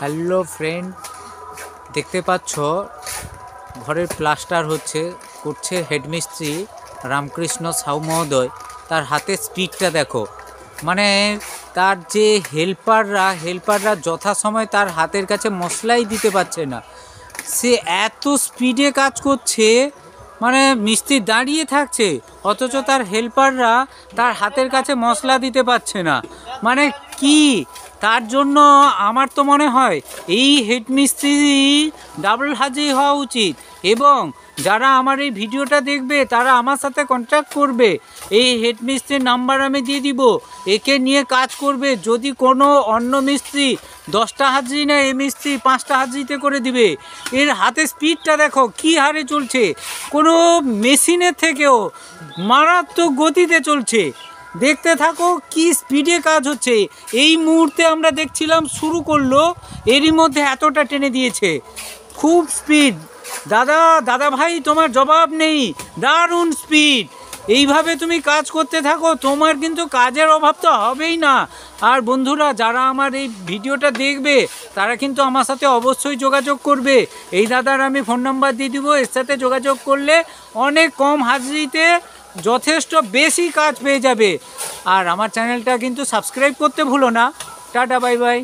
Hello friend, দেখতে পাচ্ছ ঘরের প্লাস্টার করছে হেডমিস্ত্রি রামকৃষ্ণ সাউ মহোদয়। তার হাতের স্পিডটা দেখো, মানে তার যে হেল্পাররা যথাসময় তার হাতের কাছে মশলাই দিতে পারছে না। সে এত স্পিডে কাজ করছে, মানে মিস্ত্রি দাঁড়িয়ে থাকছে অথচ তার হেল্পাররা তার হাতের কাছে মশলা দিতে পারছে না। মানে কি, তার জন্য আমার তো মনে হয় এই হেডমিস্ত্রি ডাবল হাজির হওয়া উচিত, এবং যারা আমার এই ভিডিওটা দেখবে তারা আমার সাথে কন্ট্যাক্ট করবে। এই হেডমিস্ত্রির নাম্বার আমি দিয়ে দিব, একে নিয়ে কাজ করবে। যদি কোনো অন্য মিস্ত্রি 10টা হাজিরি না, এই মিস্ত্রি 5টা হাজিরিতে করে দিবে। এর হাতে স্পিডটা দেখো কি হারে চলছে, কোনো মেশিনের থেকেও মারাত্মক গতিতে চলছে। দেখতে থাকো কি স্পিডে কাজ হচ্ছে। এই মুহূর্তে আমরা দেখছিলাম শুরু করলো, এরই মধ্যে এতটা টেনে দিয়েছে। খুব স্পিড। দাদা ভাই, তোমার জবাব নেই, দারুণ স্পিড। এইভাবে তুমি কাজ করতে থাকো, তোমার কিন্তু কাজের অভাব তো হবেই না। আর বন্ধুরা, যারা আমার এই ভিডিওটা দেখবে তারা কিন্তু আমার সাথে অবশ্যই যোগাযোগ করবে। এই দাদার আমি ফোন নাম্বার দিয়ে দিব, এর সাথে যোগাযোগ করলে অনেক কম হাজিরিতে যথেষ্ট বেশি কাজ পেয়ে যাবে। আর আমার চ্যানেলটা কিন্তু সাবস্ক্রাইব করতে ভুলো না। Tata, bye bye.